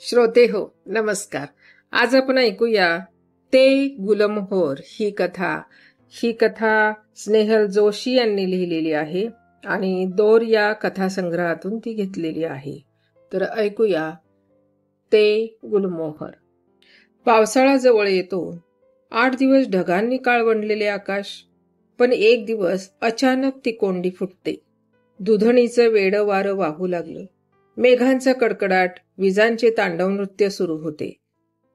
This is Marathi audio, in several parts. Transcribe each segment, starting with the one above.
श्रोते हो, नमस्कार. आज आपण ऐकूया ते गुलमोहर ही कथा स्नेहल जोशी यांनी लिहिलेली आहे आणि दोर या कथासंग्रहातून ती घेतलेली आहे. तर ऐकूया ते गुलमोहर. पावसाळा जवळ येतो. 8 दिवस ढगांनी काळवंडलेले आकाश. पण एक दिवस अचानक ती कोंडी फुटते. दुधणीचं वेडं वारं वाहू लागलं. मेघांचा कडकडाट, विजांचे तांडव नृत्य सुरू होते.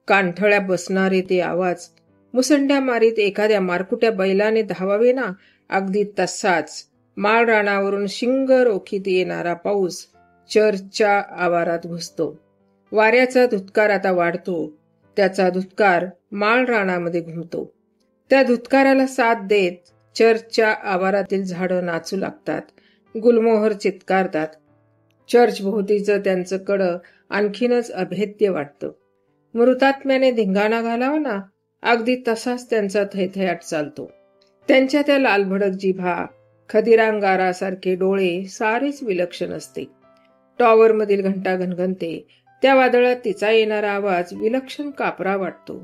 कानठळ्या बसणारे ते आवाज, मुसंड्या मारीत एखाद्या मारकुट्या बैलाने धावावे ना, अगदी तसाच माळ रानावरून शिंग रोखीत येणारा पाऊस चर्चच्या आवारात घुसतो. वाऱ्याचा धुतकार आता वाढतो. त्याचा धुतकार माळ रानामध्ये घुमतो. त्या धुतकाराला साथ देत चर्चच्या आवारातील झाडं नाचू लागतात. गुलमोहर चित्कारतात. चर्च भोवतीचं त्यांचं कडं आणखीनच अभेद्य वाटतं. मृतात्म्याने धिंगाणा घालावा ना, अगदी तसाच त्यांचा थैथयाट चालतो. त्यांच्या त्या लालभडक जिभा, खदिरांगारासारखे डोळे सारेच विलक्षण असते. टॉवरमधील घंटा घणघणते. त्या वादळात तिचा येणारा आवाज विलक्षण कापरा वाटतो.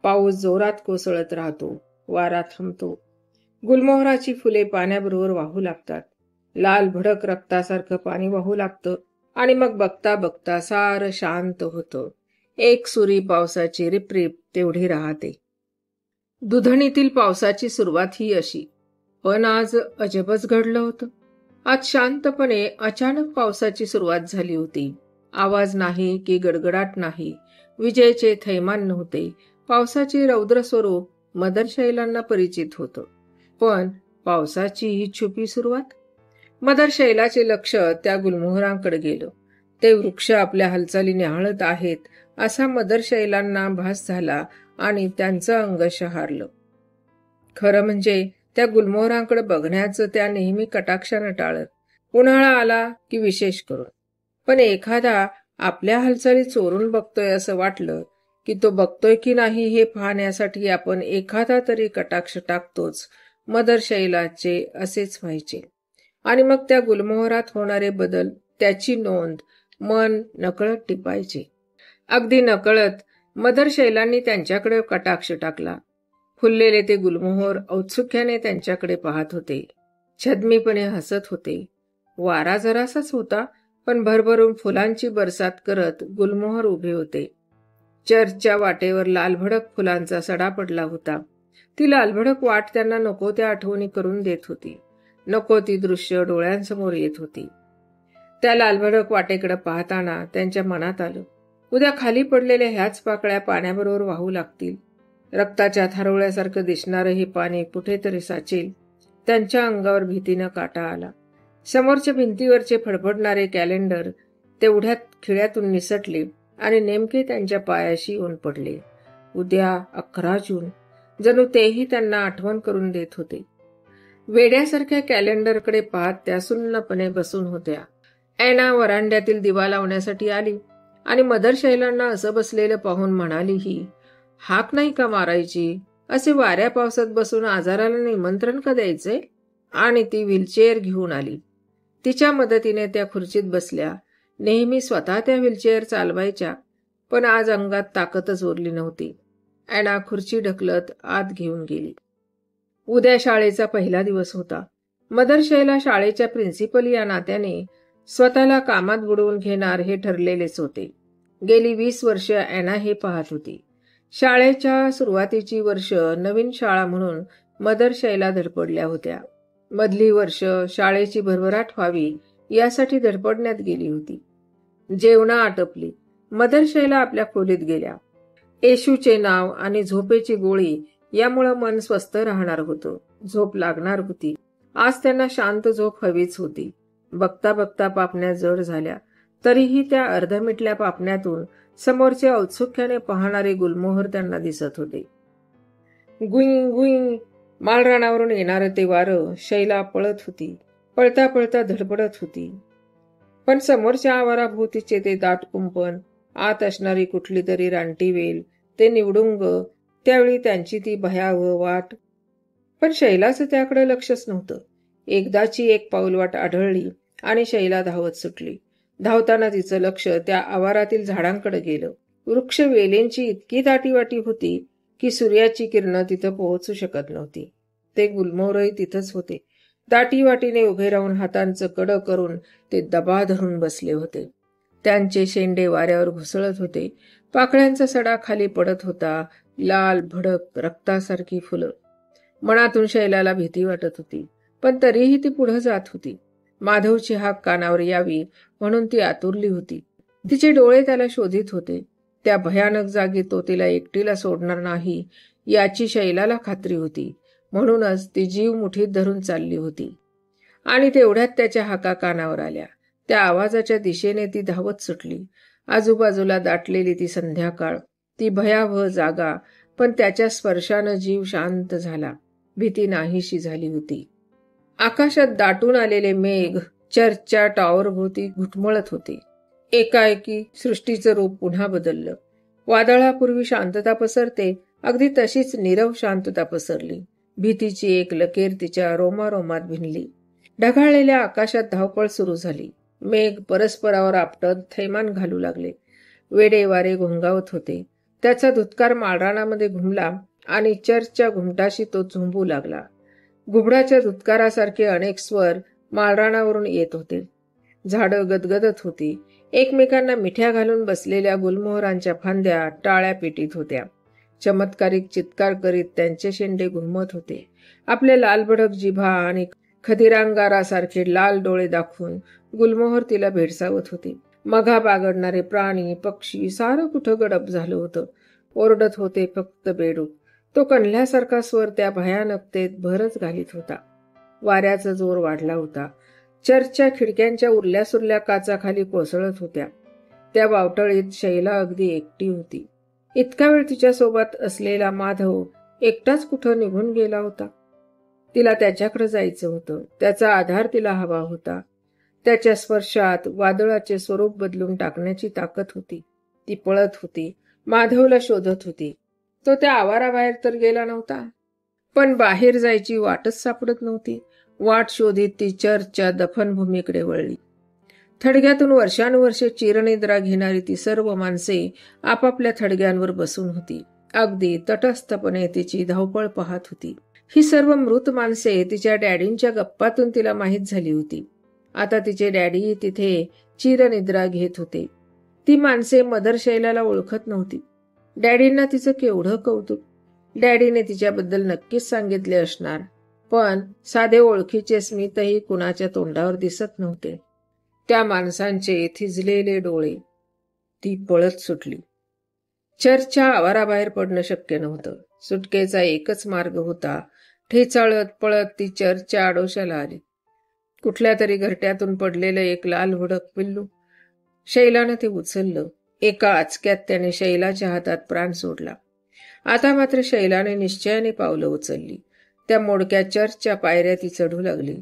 पाऊस जोरात कोसळत राहतो. वारा थांबतो. गुलमोहराची फुले पाण्याबरोबर वाहू लागतात. लाल भडक रक्तासारखं पाणी वाहू लागतं आणि मग बघता बघता सारं शांत होतं. एक सुरी पावसाची रिपरिप तेवढी राहते. दुधणीतील पावसाची सुरुवात ही अशी. पण आज अजबच घडलं होतं. आज शांतपणे अचानक पावसाची सुरुवात झाली होती. आवाज नाही की गडगडाट नाही. विजेचे थैमान नव्हते. पावसाचे रौद्र स्वरूप मदर शैलांना परिचित होतं. पण पावसाची ही छुपी सुरुवात. मदर शैलाचे लक्ष त्या गुलमोहरांकडे गेलं. ते वृक्ष आपल्या हालचाली न्याहाळत आहेत असा मदर शैलांना भास झाला आणि त्यांचं अंग शहारलं. खरं म्हणजे त्या गुलमोहरांकडे बघण्याचं त्या नेहमी कटाक्षानं टाळत. उन्हाळा आला की विशेष करून. पण एखादा आपल्या हालचाली चोरून बघतोय असं वाटलं की तो बघतोय की नाही हे पाहण्यासाठी आपण एखादा तरी कटाक्ष टाकतोच. मदर शैलाचे असेच व्हायचे. आणि मग त्या गुलमोहरात होणारे बदल, त्याची नोंद मन नकळत टिपायचे. अगदी नकळत मदर शैलांनी त्यांच्याकडे कटाक्ष टाकला. फुललेले ते गुलमोहर औत्सुक्याने त्यांच्याकडे पाहत होते. छद्मीपणे हसत होते. वारा जरासाच होता, पण भरभरून फुलांची बरसात करत गुलमोहर उभे होते. चर्चच्या वाटेवर लालभडक फुलांचा सडा पडला होता. ती लालभडक वाट त्यांना नको त्या आठवणी करून देत होती. नको ती दृश्य डोळ्यांसमोर येत होती. त्या लालभडक वाटेकडे पाहताना त्यांच्या मनात आलं, उद्या खाली पडलेल्या ह्याच पाकळ्या पाण्याबरोबर वाहू लागतील. रक्ताच्या थारोळ्यासारखं दिसणारं हे पाणी कुठेतरी साचेल. त्यांच्या अंगावर भीतीनं काटा आला. समोरच्या भिंतीवरचे फडफडणारे कॅलेंडर तेवढ्यात खिळ्यातून निसटले आणि नेमके त्यांच्या पायाशी येऊन पडले. उद्या 11 जून. जणू तेही त्यांना आठवण करून देत होते. वेड्यासारख्या कॅलेंडरकडे पाहत त्या सुन्नपणे बसून होत्या. ॲना वरांड्यातील दिवा लावण्यासाठी आली आणि मदर शैलांना असं बसलेलं पाहून म्हणाली, ही हाक नाही का मारायची? असे वाऱ्या पावसात बसून आजाराला निमंत्रण का द्यायचे? आणि ती व्हीलचेअर घेऊन आली. तिच्या मदतीने त्या खुर्चीत बसल्या. नेहमी स्वतः त्या व्हीलचेअर चालवायच्या, पण आज अंगात ताकदच उरली नव्हती. ॲना खुर्ची ढकलत आत घेऊन गेली. उद्या शाळेचा पहिला दिवस होता. मदर शैला शाळेच्या प्रिन्सिपल या नात्याने स्वतःला कामात बुडवून घेणार हे ठरलेलेच होते. गेली 20 वर्ष ॲना हे पाहत होती. शाळेच्या सुरुवातीची वर्ष नवीन शाळा म्हणून मदर शैला धडपडल्या होत्या. मधली वर्ष शाळेची भरभराट व्हावी यासाठी धडपडण्यात गेली होती. जेवणं आटपली. मदर शैला आपल्या खोलीत गेल्या. येशूचे नाव आणि झोपेची गोळी यामुळं मन स्वस्थ राहणार होतं. झोप लागणार होती. आज त्यांना शांत झोप हवीच होती. बघता बघता पापण्या जड झाल्या. तरीही त्या अर्धमिटल्या पापण्यातून समोरचे औत्सुक्याने पाहणारे गुलमोहर त्यांना दिसत होते. गुईंग गुईंग माळरानावरून येणारं ते वारं. शैला पळत होती. पळता पळता धडपडत होती. पण समोरच्या आवाराभोवतीचे ते दाट कुंपण, आत असणारी कुठली तरी रानटी वेल, ते निवडुंग, त्यावेळी त्यांची ती भयावह वाट. पण शैलाचं त्याकडे लक्षच नव्हतं. एकदाची एक पाऊलवाट आढळली आणि शैला धावत सुटली. धावताना तिचं लक्ष त्या आवारातील झाडांकडे गेलं. वृक्ष वेलींची इतकी दाटीवाटी होती की सूर्याची किरणं तिथं पोहोचू शकत नव्हती. ते गुलमोहरही तिथंच होते. दाटीवाटीने उभे राहून हातांचं कडं करून ते दबा धरून बसले होते. त्यांचे शेंडे वाऱ्यावर घुसळत होते. पाकळ्यांचा सडा खाली पडत होता. लाल भडक रक्तासारखी फुलं. मनातून शैलाला भीती वाटत होती, पण तरीही ती पुढे जात होती. माधवची हाक कानावर यावी म्हणून ती आतुरली होती. तिचे डोळे त्याला शोधित होते. त्या भयानक जागी तो तिला एकटीला सोडणार नाही याची शैलाला खात्री होती. म्हणूनच ती जीव मुठीत धरून चालली होती. आणि तेवढ्यात त्याच्या हाका कानावर आल्या. त्या आवाजाच्या दिशेने ती धावत सुटली. आजूबाजूला दाटलेली ती संध्याकाळ, ती भयावह जागा, पण त्याच्या स्पर्शानं जीव शांत झाला. भीती नाहीशी झाली होती. आकाशात दाटून आलेले मेघ चर्चच्या टॉवरभोवती घुटमळत होते. एकाएकी सृष्टीचं रूप पुन्हा बदललं. वादळापूर्वी शांतता पसरते, अगदी तशीच नीरव शांतता पसरली. भीतीची एक लकेर तिच्या रोमारोमात भिनली. ढगाळलेल्या आकाशात धावपळ सुरू झाली. मेघ परस्परावर आपटत थैमान घालू लागले. वेडे वारे घोंगावत होते. त्याचा धुतकार माळरानामध्ये घुमला आणि चर्चच्या घुमटाशी तो झुंबू लागला. घुबडाच्या धुतकारासारखे अनेक स्वर माळरानावरून येत होते. झाडं गदगदत होती. एकमेकांना मिठ्या घालून बसलेल्या गुलमोहरांच्या फांद्या टाळ्या पेटीत होत्या. चमत्कारिक चित्कार करीत त्यांचे शेंडे घुमत होते. आपले लालभडक जिभा आणि खदिरांगारासारखे लाल डोळे दाखवून गुलमोहर तिला भेडसावत होते. मघा बागडणारे प्राणी पक्षी सारं कुठं गडप झालं होतं. ओरडत होते फक्त बेडूक. तो कणल्यासारखा स्वर त्या भयानकतेत भरच घालीत होता. वाऱ्याचा जोर वाढला होता. चर्चच्या खिडक्यांच्या उरल्या सुरल्या काचा खाली कोसळत होत्या. त्या वावटळीत शैला अगदी एकटी होती. इतका वेळ तिच्यासोबत असलेला माधव एकटाच कुठं निघून गेला होता. तिला त्याच्याकडे जायचं होतं. त्याचा आधार तिला हवा होता. त्याच्या स्पर्शात वादळाचे स्वरूप बदलून टाकण्याची ताकद होती. ती पळत होती. माधवला शोधत होती. तो त्या आवाराबाहेर तर गेला नव्हता, पण बाहेर जायची वाटच सापडत नव्हती. वाट शोधित ती चर्चच्या दफनभूमीकडे वळली. थडग्यातून वर्षानुवर्षे चिरनिद्रा घेणारी ती सर्व माणसे आपापल्या थडग्यांवर बसून होती. अगदी तटस्थपणे तिची धावपळ पाहत होती. ही सर्व मृत माणसे तिच्या डॅडींच्या गप्पातून तिला माहीत झाली होती. आता तिचे डॅडी तिथे चिरनिद्रा घेत होते. ती माणसे मदर शैलाला ओळखत नव्हती. डॅडींना तिचं केवढं कौतुक. डॅडीने तिच्याबद्दल नक्कीच सांगितले असणार, पण साधे ओळखीचे स्मितही कुणाच्या तोंडावर दिसत नव्हते. त्या माणसांचे थिजलेले डोळे. ती पळत सुटली. चर्चच्या आवाराबाहेर पडणं शक्य नव्हतं. सुटकेचा एकच मार्ग होता. ठेचाळत पळत ती चर्चच्या आडोशाला आली. कुठल्या तरी घरट्यातून पडलेलं एक लाल भडक पिल्लू. शैलानं ते उचललं. एका आचक्यात त्याने शैलाच्या हातात प्राण सोडला. आता मात्र शैलाने निश्चयाने पावलं उचलली. त्या मोडक्या चर्चच्या पायऱ्या ती चढू लागली.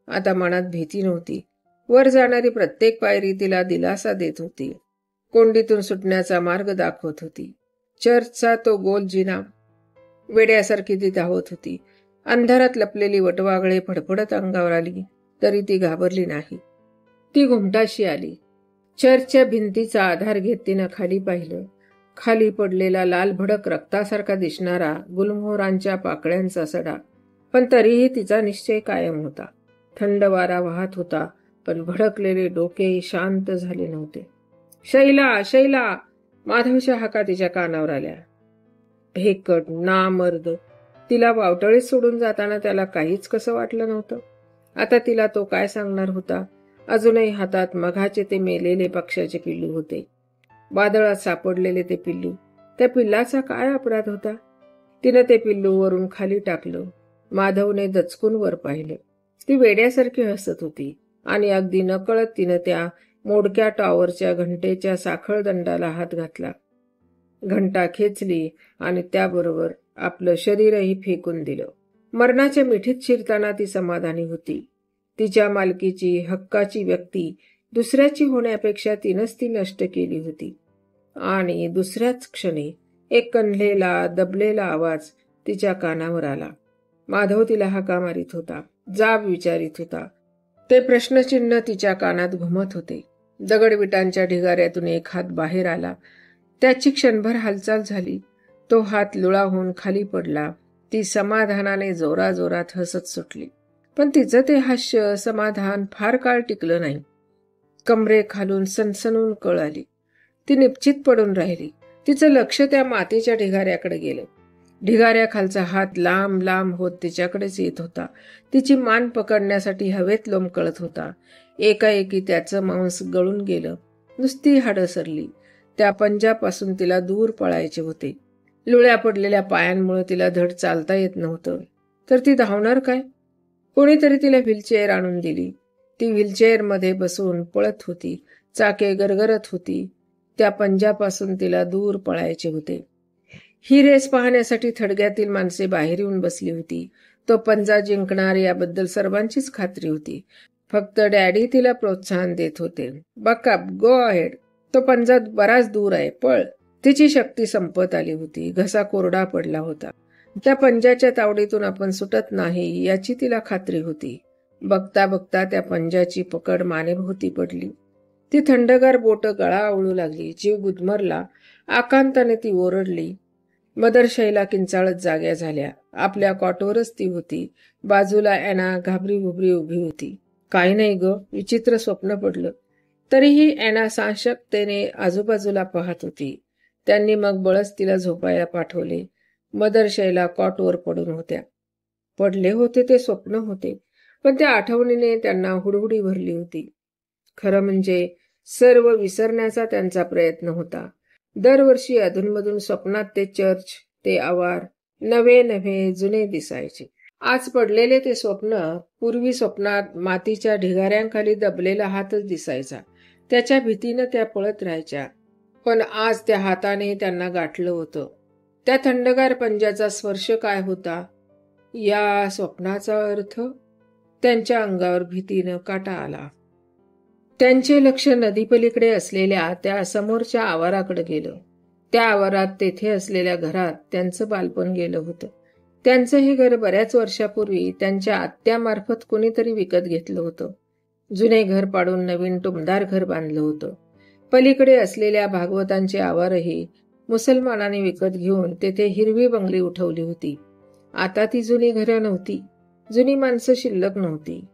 आता मनात भीती नव्हती. वर जाणारी प्रत्येक पायरी तिला दिलासा देत होती. कोंडीतून सुटण्याचा मार्ग दाखवत होती. चर्चचा तो गोल जिना. वेड्यासारखी ती धावत होती. अंधारात लपलेली वटवाघळे फडफडत अंगावर आली तरी ती घाबरली नाही. ती घुमटाशी आली. चर्चच्या भिंतीचा आधार घेत तिनं खाली पाहिलं. खाली पडलेला लाल भडक रक्तासारखा दिसणारा गुलमोहरांच्या पाकळ्यांचा सडा. पण तरीही तिचा निश्चय कायम होता. थंड वारा वाहत होता, पण भडकलेले डोके शांत झाले नव्हते. शैला, शैला! माधवच्या हाका तिच्या कानावर आल्या. भेकट नामर्द. तिला वावटळीत सोडून जाताना त्याला काहीच कसं वाटलं नव्हतं. आता तिला तो काय सांगणार होता. अजूनही हातात मघाचे ते मेलेले पक्ष्याचे पिल्लू होते. वादळात सापडलेले ते पिल्लू. त्या पिल्लाचा काय अपराध होता. तिनं ते पिल्लू वरून खाली टाकलं. माधवने दचकून वर पाहिलं. ती वेड्यासारखी हसत होती आणि अगदी नकळत तिनं त्या मोडक्या टॉवरच्या घंटेच्या साखळ दंडाला हात घातला. घंटा खेचली आणि त्याबरोबर आपलं शरीरही फेकून दिलं. मरणाच्या मिठीत शिरताना ती समाधानी होती. तिच्या मालकीची हक्काची व्यक्ती दुसऱ्याची होण्यापेक्षा तिनंच ती नष्ट केली होती. आणि दुसऱ्याच क्षणी एक कणलेला दबलेला आवाज तिच्या कानावर आला. माधव तिला हाका मारित होता. जाब विचारित होता. ते प्रश्नचिन्ह तिच्या कानात घुमत होते. दगडविटांच्या ढिगाऱ्यातून एक हात बाहेर आला. त्याची क्षणभर हालचाल झाली. तो हात लुळा होऊन खाली पडला. ती समाधानाने जोराजोरात हसत सुटली. पण तिचं ते हास्य, समाधान फार काळ टिकलं नाही. कमरे खालून सनसनून कळ आली. ती निश्चित पडून राहिली. तिचं लक्ष त्या मातीच्या ढिगाऱ्याकडे गेलं. ढिगाऱ्याखालचा हात लांब लांब होत तिच्याकडेच येत होता. तिची मान पकडण्यासाठी हवेत लोंबकळत होता. एकाएकी त्याचं मांस गळून गेलं. नुसती हाडं सरली. त्या पंजापासून तिला दूर पळायचे होते. लुळ्या पडलेल्या पायांमुळे तिला धड चालता येत नव्हतं. तर ती धावणार काय? कोणीतरी तिला व्हीलचेअर आणून दिली. ती व्हीलचेअरमध्ये बसून पळत होती. चाके गरगरत होती. त्या पंजापासून तिला दूर पळायचे होते. ही रेस पाहण्यासाठी थडग्यातील माणसे बाहेर येऊन बसली होती. तो पंजा जिंकणार याबद्दल सर्वांचीच खात्री होती. फक्त डॅडी तिला प्रोत्साहन देत होते. Buck up, go ahead. तो पंजा बराच दूर आहे, पळ. तिची शक्ती संपत आली होती. घसा कोरडा पडला होता. त्या पंजाच्या तावडीतून आपण सुटत नाही याची तिला खात्री होती. बघता बघता त्या पंजाची पकड मानेभोवती पडली. ती थंडगार बोट गळा आवळू लागली. जीव गुदमरला. आकांताने ती ओरडली. मदर शैला किंचाळत जाग्या झाल्या. आपल्या कॉटवरच ती होती. बाजूला ॲना घाबरी घुबरी उभी होती. काही नाही ग, विचित्र स्वप्न पडलं. तरीही ॲना साशक्तेने आजूबाजूला पाहत होती. त्यांनी मग बळच तिला झोपायला पाठवले. मदर शैला कॉटवर पडून होत्या. पडले होते ते स्वप्न होते, पण त्या आठवणीने त्यांना हुडहुडी भरली होती. खरं म्हणजे सर्व विसरण्याचा त्यांचा प्रयत्न होता. दरवर्षी अधूनमधून स्वप्नात ते चर्च, ते आवार नवे नवे जुने दिसायचे. आज पडलेले ते स्वप्न पूर्वी स्वप्नात मातीच्या ढिगाऱ्यांखाली दबलेला हातच दिसायचा. त्याच्या भीतीनं त्या पळत राहायच्या. पण आज त्या हाताने त्यांना गाठलं होतं. त्या थंडगार पंजाचा स्पर्श काय होता? या स्वप्नाचा अर्थ? त्यांच्या अंगावर भीतीनं काटा आला. त्यांचे लक्ष नदीपलीकडे असलेल्या त्या समोरच्या आवाराकडे गेलं. त्या आवारात तेथे असलेल्या घरात त्यांचं बालपण गेलं होतं. त्यांचं हे घर बऱ्याच वर्षापूर्वी त्यांच्या आत्यामार्फत कोणीतरी विकत घेतलं होतं. जुने घर पाडून नवीन टुमदार घर बांधलं होतं. पलीकडे असलेल्या भागवतांचे आवारही मुसलमानाने विकत घेऊन तेथे हिरवी बंगली उठवली होती. आता ती जुनी घरं नव्हती. जुनी माणसं शिल्लक नव्हती.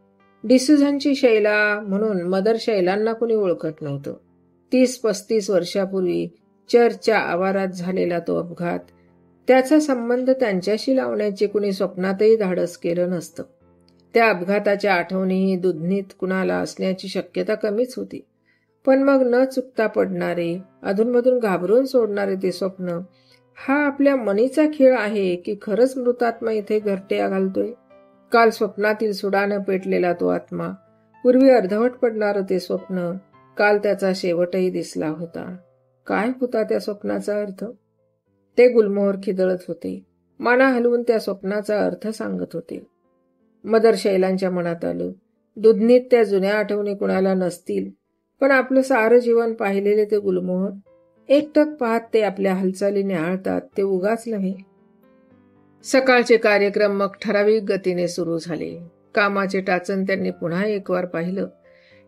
डिसूझांची शैला म्हणून मदर शैलांना कोणी ओळखत नव्हतं. 30-35 वर्षापूर्वी चर्चच्या आवारात झालेला तो अपघात, त्याचा संबंध त्यांच्याशी लावण्याचे कुणी स्वप्नातही धाडस केलं नसतं. त्या अपघाताच्या आठवणीही दुधनीत कुणाला असण्याची शक्यता कमीच होती. पण मग न चुकता पडणारे, अधूनमधून घाबरून सोडणारे ते स्वप्न, हा आपल्या मनीचा खेळ आहे की खरंच मृतात्मा इथे घरट्या घालतोय? काल स्वप्नातील सुडानं पेटलेला तो आत्मा, पूर्वी अर्धवट पडणारं ते स्वप्न, काल त्याचा शेवटही दिसला होता. काय होता त्या स्वप्नाचा अर्थ? ते गुलमोहर खिदळत होते. माना हलवून त्या स्वप्नाचा अर्थ सांगत होते. मदर शैलांच्या मनात आलं, दुधनीत त्या जुन्या आठवणी कुणाला नसतील, पण आपलं सारं जीवन पाहिलेले ते गुलमोहर एकटक पाहत ते आपल्या हालचाली निहाळतात, ते उगाच नव्हे. सकाळचे कार्यक्रम मग ठराविक गतीने सुरू झाले. कामाचे टाचन त्यांनी पुन्हा एक वार पाहिलं.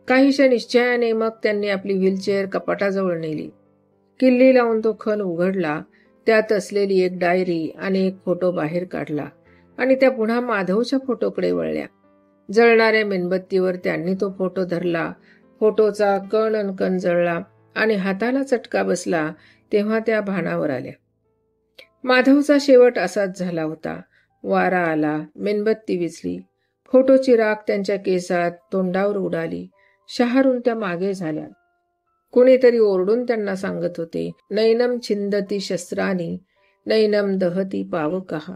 काहीशा निश्चयाने मग त्यांनी आपली व्हीलचेअर कपाटाजवळ नेली. किल्ली लावून तो खण उघडला. त्यात असलेली एक डायरी आणि एक फोटो बाहेर काढला आणि त्या पुन्हा माधवच्या फोटोकडे वळल्या. जळणाऱ्या मेणबत्तीवर त्यांनी तो फोटो धरला. फोटोचा कण अनकण जळला आणि हाताला चटका बसला तेव्हा त्या भानावर आल्या. माधवचा शेवट असाच झाला होता. वारा आला, मेणबत्ती विझली, फोटोची राख त्यांच्या केसात, तोंडावर उडाली. शहारून त्या मागे झाल्या. कोणीतरी ओरडून त्यांना सांगत होते, नैनम छिंदती शस्त्रानी नैनम दहती पावकः.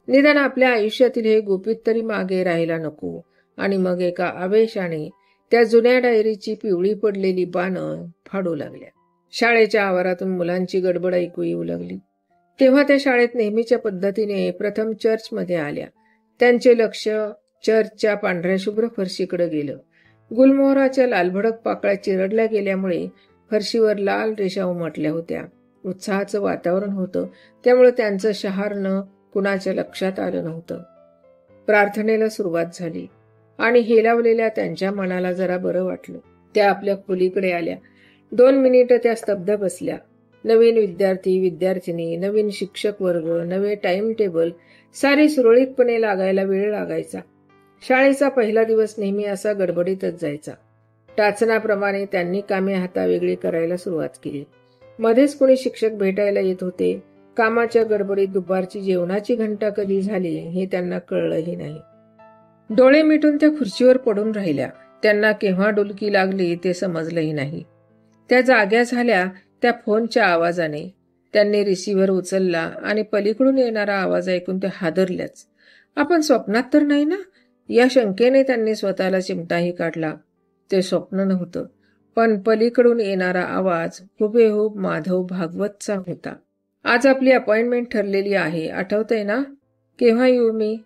निदान आपल्या आयुष्यातील हे गुपित तरी मागे राहायला नको. आणि मग एका आवेशाने त्या जुन्या डायरीची पिवळी पडलेली पानं फाडू लागल्या. शाळेच्या आवारातून मुलांची गडबड ऐकू येऊ लागली. तेव्हा त्या शाळेत नेहमीच्या पद्धतीने प्रथम चर्चमध्ये आल्या. त्यांचे लक्ष चर्चच्या पांढऱ्या शुभ्र फरशीकडे गेलं. गुलमोहराच्या लालभडक पाकळ्या चिरडल्या गेल्यामुळे फरशीवर लाल रेषा उमटल्या होत्या. उत्साहाचं वातावरण होतं, त्यामुळे त्यांचं शहारणं कुणाच्या लक्षात आलं नव्हतं. प्रार्थनेला सुरुवात झाली आणि हेलावलेल्या त्यांच्या मनाला जरा बरं वाटलं. त्या आपल्या खोलीकडे आल्या. 2 मिनिटं त्या स्तब्ध बसल्या. नवीन विद्यार्थी विद्यार्थिनी, नवीन शिक्षक वर्ग, नवे टाइम टेबल, सारी सुरळीतपणे लागायला वेळ लागायचा. शाळेचा पहिला दिवस नेहमी असा गडबडीतच जायचा. टाचनाप्रमाणे त्यांनी कामे हातावेगळी करायला सुरुवात केली. मध्येच कोणी शिक्षक भेटायला येत होते. कामाच्या गडबडीत दुपारची जेवणाची घंटा कधी झाली हे त्यांना कळलंही नाही. डोळे मिटून त्या खुर्चीवर पडून राहिल्या. त्यांना केव्हा डुलकी लागली ते समजलंही नाही. त्या जाग्या झाल्या त्या फोनच्या आवाजाने. त्यांनी रिसिव्हर उचलला आणि पलीकडून येणारा आवाज ऐकून त्या हादरल्याच. आपण स्वप्नात तर नाही ना, या शंकेने त्यांनी स्वतःला चिमटाही काढला. ते स्वप्न नव्हतं, पण पलीकडून येणारा आवाज हुबेहूब माधव भागवतचा होता. आज आपली अपॉइंटमेंट ठरलेली आहे, आठवतंय ना? केव्हा येऊ मी?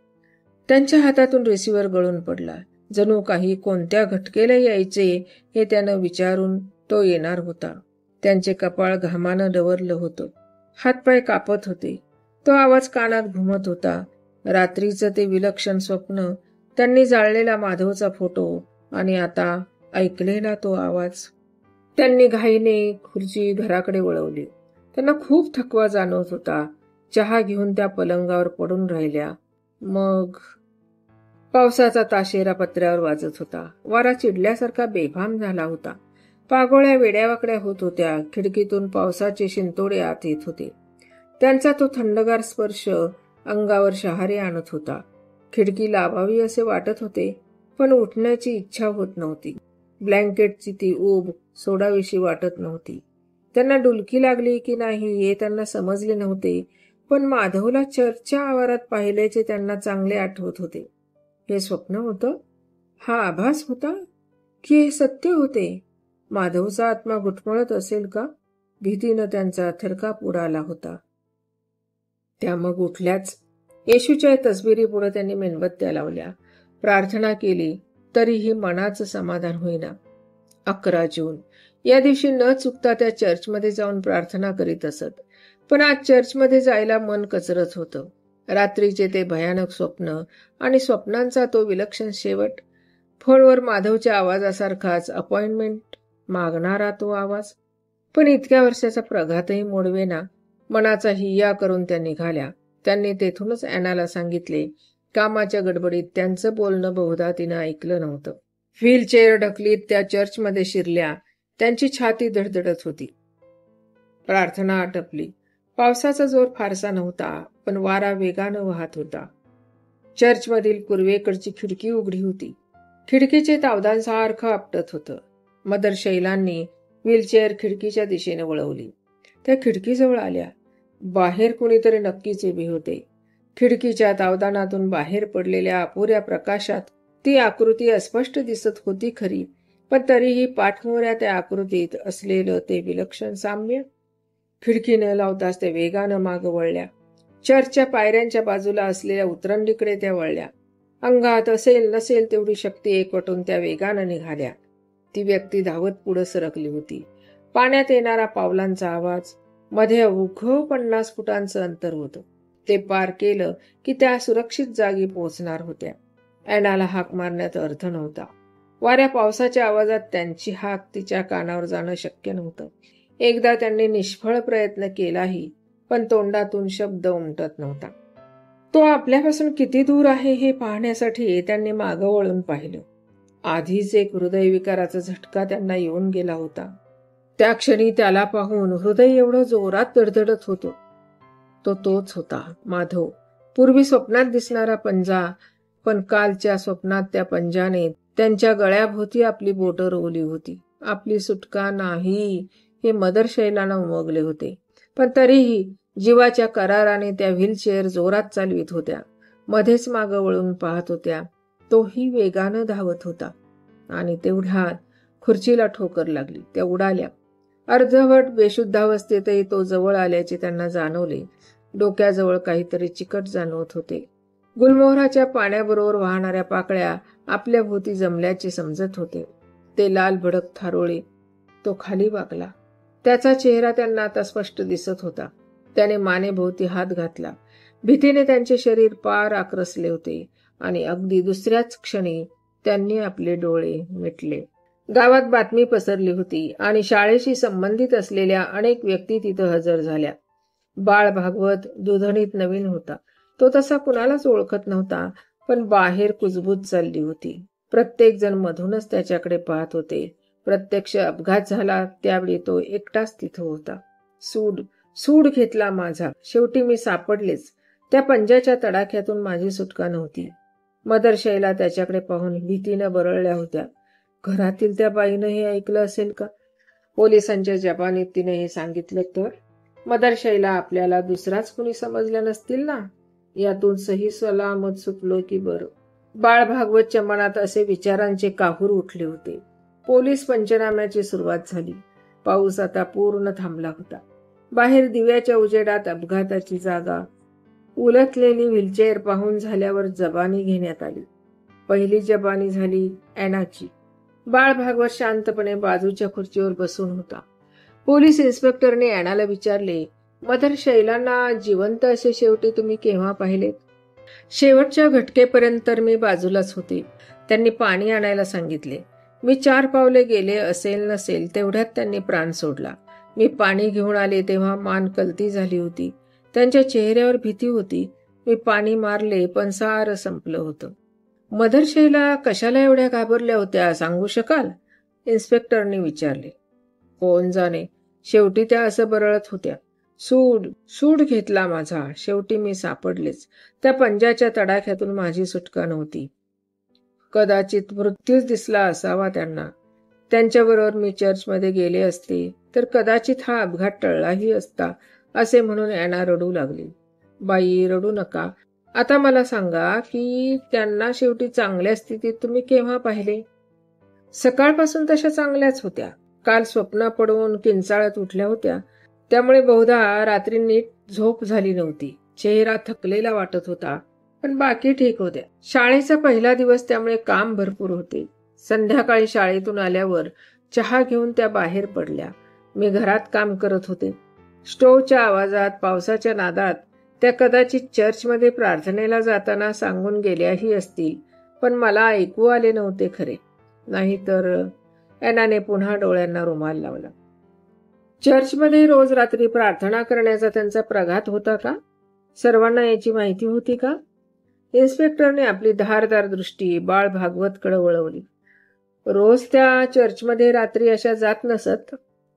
त्यांच्या हातातून रिसिव्हर गळून पडला. जणू काही कोणत्या घटकेला यायचे हे त्यानं विचारून तो येणार होता. त्यांचे कपाळ घामानं डवरलं होतं. हातपाय कापत होते. तो आवाज कानात घुमत होता. रात्रीचं ते विलक्षण स्वप्न, त्यांनी जाळलेला माधवचा फोटो आणि आता ऐकलेला तो आवाज. त्यांनी घाईने खुर्ची घराकडे वळवली. त्यांना खूप थकवा जाणवत होता. चहा घेऊन त्या पलंगावर पडून राहिल्या. मग पावसाचा ताशेरा पत्र्यावर वाजत होता. वारा चिडल्यासारखा बेभान झाला होता. पागोळ्या वेड्यावाकड्या होत होत्या. खिडकीतून पावसाचे शिंतोडे आत येत होते. त्यांचा तो थंडगार स्पर्श अंगावर शहारे आणत होता. खिडकी लावावी असे वाटत होते, पण उठण्याची इच्छा होत नव्हती. ब्लँकेटची ती ऊब सोडावीशी वाटत नव्हती. त्यांना डुलकी लागली की नाही हे त्यांना समजले नव्हते, पण माधवला चर्चच्या आवारात पाहिल्याचे त्यांना चांगले आठवत होते. हे स्वप्न होतं? हा आभास होता की हे सत्य होते? माधवचा आत्मा घुटमळत असेल का? भीतीनं त्यांचा थरकाप उडाला होता. त्या मग उठल्याच. येशूच्या तसबिरीपुढे त्यांनी मेणबत्त्या लावल्या. प्रार्थना केली, तरीही मनाचं समाधान होईना. 11 जून या दिवशी न चुकता त्या चर्चमध्ये जाऊन प्रार्थना करीत असत. पण आज चर्चमध्ये जायला मन कचरत होतं. रात्रीचे ते भयानक स्वप्न आणि स्वप्नांचा तो विलक्षण शेवट. फोनवर माधवच्या आवाजासारखाच अपॉइंटमेंट मागणारा तो आवाज. पण इतक्या वर्षाचा प्रघातही मोडवेना. मनाचा हिय्या करून त्या निघाल्या. त्यांनी तेथूनच ॲनाला सांगितले. कामाच्या गडबडीत त्यांचं बोलणं बहुधा तिनं ऐकलं नव्हतं. व्हीलचेअर ढकलीत त्या चर्चमध्ये शिरल्या. त्यांची छाती धडधडत होती. प्रार्थना आटपली. पावसाचा जोर फारसा नव्हता, पण वारा वेगानं वाहत होता. चर्चमधील पूर्वेकडची खिडकी उघडी होती. खिडकीचे तावदान सारखं आपटत होतं. मदर शैलांनी व्हीलचेअर खिडकीच्या दिशेने वळवली. त्या खिडकीजवळ आल्या. बाहेर कुणीतरी नक्कीच उभे होते. खिडकीच्या तावदानातून बाहेर पडलेल्या अपुऱ्या प्रकाशात ती आकृती अस्पष्ट दिसत होती खरी, पण तरीही पाठमोऱ्या त्या आकृतीत असलेलं ते विलक्षण साम्य. खिडकी न लावताच त्या वेगानं मागं वळल्या. चर्चच्या पायऱ्यांच्या बाजूला असलेल्या उतरंडीकडे त्या वळल्या. अंगात असेल नसेल तेवढी शक्ती एकवटून त्या वेगानं निघाल्या. ती व्यक्ती धावत पुढे सरकली होती. पाण्यात येणारा पावलांचा आवाज. मध्ये अवघं 50 फुटांचं अंतर होतं. ते पार केलं की त्या सुरक्षित जागी पोहोचणार होत्या. ॲनाला हाक मारण्यात अर्थ नव्हता. वाऱ्या पावसाच्या आवाजात त्यांची हाक तिच्या कानावर जाणं शक्य नव्हतं. एकदा त्यांनी निष्फळ प्रयत्न केलाही, पण तोंडातून शब्द उमटत नव्हता. तो आपल्यापासून किती दूर आहे हे पाहण्यासाठी त्यांनी मागं वळून पाहिलं. आधीच एक हृदयविकाराचा झटका त्यांना येऊन गेला होता. त्या क्षणी त्याला पाहून हृदय एवढं जोरात धडधडत होतं. तो तोच होता, माधव. पूर्वी स्वप्नात दिसणारा पंजा, पण कालच्या स्वप्नात त्या पंजाने त्यांच्या गळ्याभोवती आपली बोटं रोवली होती. आपली सुटका नाही हे मदर शैलानं उमगले होते, पण तरीही जीवाच्या कराराने त्या व्हीलचेअर जोरात चालवित होत्या. मध्येच मागं वळून पाहत होत्या. तोही वेगानं धावत होता. आणि तेवढ्यात खुर्चीला ठोकर लागली. त्या उडाल्या. अर्धवट बेशुद्धावस्थेतही तो जवळ आल्याचे त्यांना जाणवले. डोक्याजवळ काहीतरी चिकट जाणवत होते. गुलमोहराच्या पाण्याबरोबर वाहणाऱ्या पाकळ्या आपल्या भोवती जमल्याचे समजत होते. ते लाल भडक थारोळे. तो खाली वाकला. त्याचा चेहरा त्यांना आता स्पष्ट दिसत होता. त्याने मानेभोवती हात घातला. भीतीने त्यांचे शरीर पार आक्रसले होते आणि अगदी दुसऱ्याच क्षणी त्यांनी आपले डोळे मिटले. गावात बातमी पसरली होती आणि शाळेशी संबंधित असलेल्या अनेक व्यक्ती तिथं हजर झाल्या. बाळ भागवत दुधणीत नवीन होता. तो तसा कुणालाच ओळखत नव्हता, पण बाहेर कुजबूज चालली होती. प्रत्येक जण मधूनच त्याच्याकडे पाहत होते. प्रत्यक्ष अपघात झाला त्यावेळी तो एकटाच तिथं होता. सूड सूड घेतला माझा, शेवटी मी सापडलेच. त्या पंजाच्या तडाख्यातून माझी सुटका नव्हती. मदर शैला त्याच्याकडे पाहून भीतीनं बरळल्या होत्या. घरातील त्या बाईनं हे ऐकलं असेल का? पोलिसांच्या जबानीत तिने हे सांगितलं तर? मदर शैला आपल्याला दुसराच कुणी समजल्या नसतील ना? यातून सही सलामत सुटलो की बरं. बाळ भागवतच्या मनात असे विचारांचे काहूर उठले होते. पोलीस पंचनाम्याची सुरुवात झाली. पाऊस आता पूर्ण थांबला होता. बाहेर दिव्याच्या उजेडात अपघाताची जागा, उलटलेली व्हीलचेअर पाहून झाल्यावर जबानी घेण्यात आली. पहिली जबानी झाली ॲनाची. बाळ भागवत शांतपणे बाजूच्या खुर्चीवर बसून होता. पोलीस इन्स्पेक्टरने ॲनाला विचारले, मदर शैलांना जिवंत असे शेवटी तुम्ही केव्हा पाहिलेत? शेवटच्या घटकेपर्यंत तर मी बाजूलाच होते. त्यांनी पाणी आणायला सांगितले. मी 4 पावले गेले असेल नसेल तेवढ्यात त्यांनी प्राण सोडला. मी पाणी घेऊन आले तेव्हा मान कलती झाली होती. त्यांच्या चेहऱ्यावर भीती होती. मी पाणी मारले पण सारं संपलं होतं. मदर शैला कशाला एवढ्या घाबरल्या होत्या सांगू शकाल? इन्स्पेक्टरने विचारले. कोण जाणे, शेवटी त्या असं बरळत होत्या. सूड सूड घेतला माझा, शेवटी मी सापडलेच. त्या पंजाच्या तडाख्यातून माझी सुटका नव्हती. कदाचित मृत्यूच दिसला असावा त्यांना. त्यांच्याबरोबर मी चर्चमध्ये गेले असते तर कदाचित हा अपघात टळलाही असता, असे म्हणून ॲना रडू लागली. बाई, रडू नका. आता मला सांगा की त्यांना शेवटी चांगल्या स्थितीत तुम्ही केव्हा पाहिले? सकाळपासून तशा चांगल्याच होत्या. काल स्वप्न पडून किंचाळत उठल्या होत्या. त्यामुळे बहुधा रात्री नीट झोप झाली नव्हती. चेहरा थकलेला वाटत होता, पण बाकी ठीक होत्या. शाळेचा पहिला दिवस त्यामुळे काम भरपूर होते. संध्याकाळी शाळेतून आल्यावर चहा घेऊन त्या बाहेर पडल्या. मी घरात काम करत होते. स्टोव्हच्या आवाजात, पावसाच्या नादात त्या कदाचित चर्चमध्ये प्रार्थनेला जाताना सांगून गेल्याही असतील, पण मला ऐकू आले नव्हते खरे. नाहीतर ॲनाने पुन्हा डोळ्यांना रुमाल लावला. चर्चमध्ये रोज रात्री प्रार्थना करण्याचा त्यांचा प्रघात होता का? सर्वांना याची माहिती होती का? इन्स्पेक्टरने आपली धारदार दृष्टी बाळ भागवतकडे वळवली. रोज त्या चर्चमध्ये रात्री अशा जात नसत.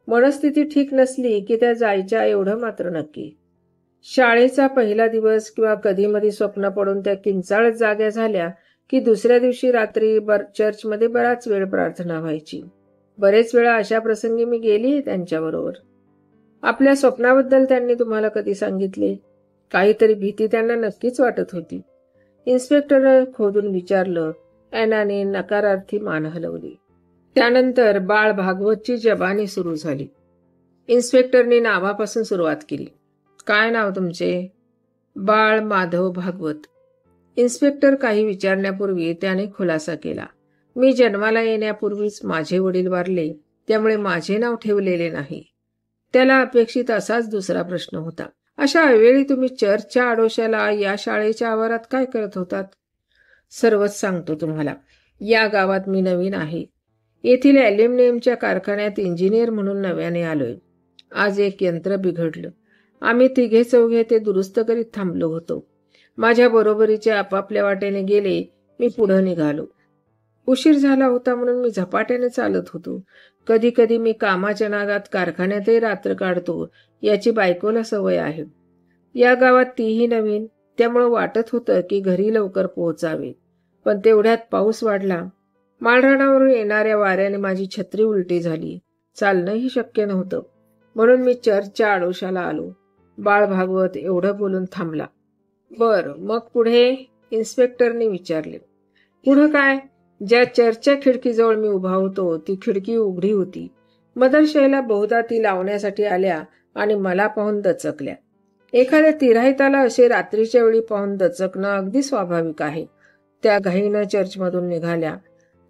मनस्थिती ठीक नसली की त्या जायच्या एवढं मात्र नक्की. शाळेचा पहिला दिवस किंवा कधीमधी स्वप्न पडून त्या किंचाळत जाग्या झाल्या की दुसऱ्या दिवशी रात्री चर्चमध्ये बराच वेळ प्रार्थना व्हायची. बरेच वेळा अशा प्रसंगी मी गेली त्यांच्याबरोबर. आपल्या स्वप्नाबद्दल त्यांनी तुम्हाला कधी सांगितले? काहीतरी भीती त्यांना नक्कीच वाटत होती. इन्स्पेक्टर खोदून विचारलं. ॲनाने नकारार्थी मान हलवली. त्यानंतर बाळ भागवतची जबानी सुरू झाली. इन्स्पेक्टरने नावापासून सुरुवात केली. काय नाव तुमचे? बाळ माधव भागवत. इन्स्पेक्टर काही विचारण्यापूर्वी त्याने खुलासा केला. मी जन्माला येण्यापूर्वीच माझे वडील वारले, त्यामुळे माझे नाव ठेवलेले नाही. त्याला अपेक्षित असाच दुसरा प्रश्न होता. अशा अवेळी तुम्ही चर्चच्या आडोशाला या शाळेच्या आवारात काय करत होतात? सर्वच सांगतो तुम्हाला. या गावात मी नवीन आहे. येथील ॲल्युमिनियमच्या कारखान्यात इंजिनियर म्हणून नव्याने आलोय. आज एक यंत्र बिघडलं. आम्ही तिघे चौघे ते दुरुस्त करीत थांबलो होतो. माझ्या बरोबरीचे आपापल्या वाटेने गेले. मी पुढे निघालो. उशीर झाला होता म्हणून मी झपाट्याने चालत होतो. कधी कधी मी कामाच्या नागात कारखान्यातही रात्र काढतो. याची बायकोला सवय आहे. या गावात तीही नवीन, त्यामुळे वाटत होतं की घरी लवकर पोहोचावे. पण तेवढ्यात पाऊस वाढला. माळरानावरून येणाऱ्या वाऱ्याने माझी छत्री उलटी झाली. चालणंही शक्य नव्हतं. म्हणून मी चर्चच्या आडोशाला आलो. बाळ भागवत एवढं बोलून थांबला. बरं, मग पुढे? इन्स्पेक्टरने विचारले. पुढं काय? ज्या चर्चच्या खिडकीजवळ मी उभा होतो ती खिडकी उघडी होती. मदर शैला बहुधा ती लावण्यासाठी आल्या आणि मला पाहून दचकल्या. एखाद्या तिराहिताला असे रात्रीच्या वेळी पाहून दचकणं अगदी स्वाभाविक आहे. त्या घाईनं चर्चमधून निघाल्या.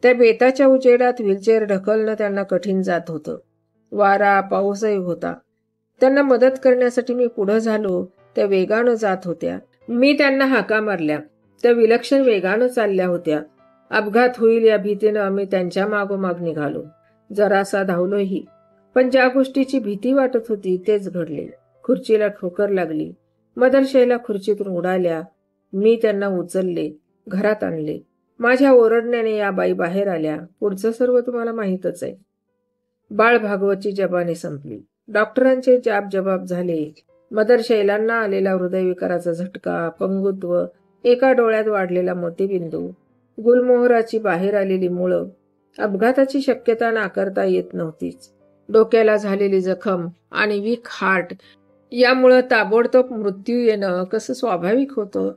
त्या बेताच्या उजेडात व्हीलचेअर ढकलणं त्यांना कठीण जात होतं. वारा, पाऊसही होता. त्यांना मदत करण्यासाठी मी पुढं झालो. त्या वेगानं जात होत्या. मी त्यांना हाका मारल्या. त्या विलक्षण वेगानं चालल्या होत्या. अपघात होईल या भीतीनं आम्ही त्यांच्या मागोमाग निघालो. जरासा धावलोही, पण ज्या गोष्टीची भीती वाटत होती तेच घडले. खुर्चीला ठोकर लागली. मदर शैला खुर्चीतून उडाल्या. मी त्यांना उचलले, घरात आणले. माझ्या ओरडण्याने या बाई बाहेर आल्या. पुढचं सर्व तुम्हाला माहीतच आहे. बाळ भागवतची जबानी संपली. डॉक्टरांचे जाब जबाब झाले. मदर शैलांना आलेला हृदयविकाराचा झटका, पंगुत्व, एका डोळ्यात वाढलेला मोतीबिंदू, गुलमोहराची बाहेर आलेली मुळं, अपघाताची शक्यता नाकारता येत नव्हतीच. डोक्याला झालेली जखम आणि वीक हार्ट यामुळं ताबडतोब मृत्यू येणं कसं स्वाभाविक होतं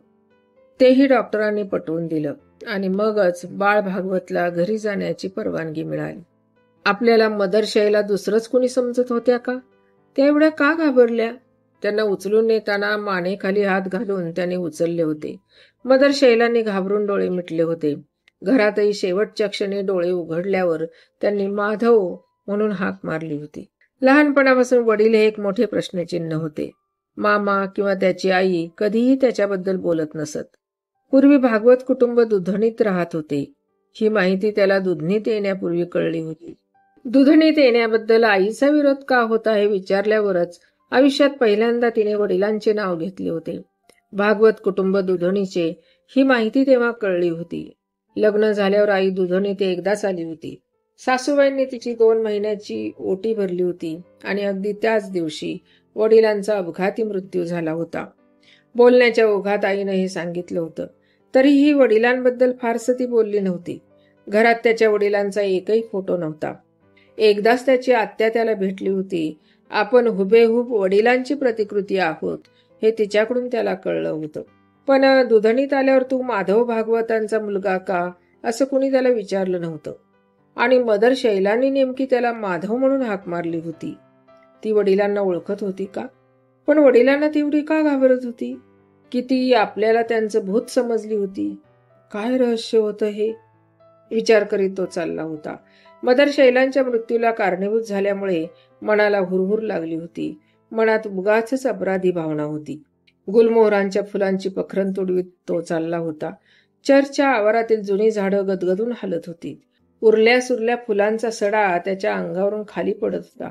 तेही डॉक्टरांनी पटवून दिलं आणि मगच बाळ भागवतला घरी जाण्याची परवानगी मिळाली. आपल्याला मदर शैला दुसरंच कुणी समजत होत्या का? त्या एवढ्या का घाबरल्या? त्यांना उचलून नेताना मानेखाली हात घालून त्याने उचलले होते. मदर शैलांनी घाबरून डोळे मिटले होते. घरातही शेवटच्या क्षणी डोळे उघडल्यावर त्यांनी माधव म्हणून हाक मारली होती. लहानपणापासून वडील हे एक मोठे प्रश्नचिन्ह होते. मामा किंवा त्याची आई कधीही त्याच्याबद्दल बोलत नसत. पूर्वी भागवत कुटुंब दुधणीत राहत होते. ही माहिती त्याला दुधणीत येण्यापूर्वी कळली होती. दुधणीत येण्याबद्दल आईचा विरोध का होता हे विचारल्यावरच आयुष्यात पहिल्यांदा तिने वडिलांचे नाव घेतले होते. भागवत कुटुंब दुधणीचे ही माहिती तेव्हा कळली होती. लग्न झाल्यावर आई दुधणीत एकदाच आली होती. सासूबाईंनी तिची 2 महिन्याची ओटी भरली होती आणि अगदी त्याच दिवशी वडिलांचा अपघाती मृत्यू झाला होता. बोलण्याच्या ओघात आईनं हे सांगितलं होतं. तरीही वडिलांबद्दल फारसं ती बोलली नव्हती. घरात त्याच्या वडिलांचा एकही फोटो नव्हता. एकदाच त्याची आत्या त्याला भेटली होती. आपण हुबेहूब वडिलांची प्रतिकृती आहोत हे तिच्याकडून त्याला कळलं होतं. पण दुधणीत आल्यावर तू माधव भागवतांचा मुलगा का असं कुणी त्याला विचारलं नव्हतं. आणि मदर शैलांनी नेमकी त्याला माधव म्हणून हाक मारली होती. ती वडिलांना ओळखत होती का? पण वडिलांना तेवढी का घाबरत होती? किती आपल्याला त्यांचं भूत समजली होती? काय रहस्य होतं हे विचार करीत तो चालला होता. मदर शैलांच्या मृत्यूला कारणीभूत झाल्यामुळे मनाला हुरहुर लागली होती. मनात उगाचच अपराधी भावना होती. गुलमोहरांच्या फुलांची पखरण तुडवीत तो चालला होता. चर्चच्या आवारातील जुनी झाडं गदगदून हलत होती. उरल्या सुरल्या फुलांचा सडा त्याच्या अंगावरून खाली पडत होता.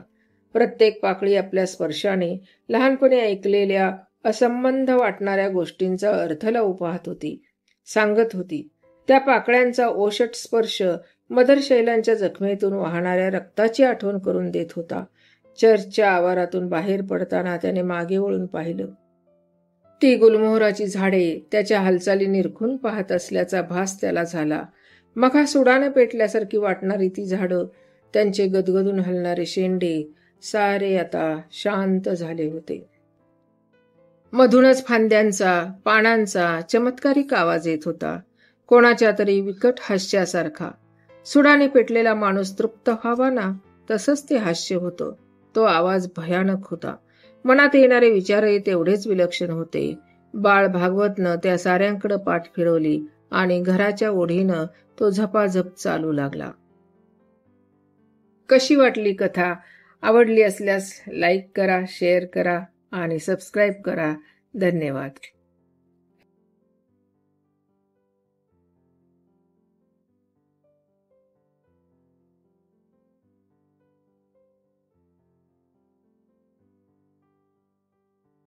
प्रत्येक पाकळी आपल्या स्पर्शाने लहानपणी ऐकलेल्या असंबंध वाटणाऱ्या गोष्टींचा अर्थ लावू पाहत होती. सांगत होती. त्या पाकळ्यांचा ओशट स्पर्श मदर शैलांच्या जखमेतून वाहणाऱ्या रक्ताची आठवण करून देत होता. चर्चच्या आवारातून बाहेर पडताना त्याने मागे वळून पाहिलं. ती गुलमोहराची झाडे त्याच्या हालचाली निरखून पाहत असल्याचा भास त्याला झाला. मघा सुडाने पेटल्यासारखी वाटणारी ती झाडं, त्यांचे गदगदून हलणारे शेंडे सारे आता शांत झाले होते. मधूनच फांद्यांचा, पानांचा चमत्कारिक आवाज येत होता. कोणाच्या तरी विकट हास्यासारखा. सुडाने पेटलेला माणूस तृप्त व्हावा ना, तसंच ते हास्य होतं. तो आवाज भयानक होता. मनात येणारे विचारही तेवढेच विलक्षण होते. बाळ भागवतनं त्या साऱ्यांकडे पाठ फिरवली आणि घराच्या ओढीनं तो झपाझप चालू लागला. कशी वाटली कथा? आवडली असल्यास लाईक करा, शेअर करा आणि सबस्क्राईब करा. धन्यवाद.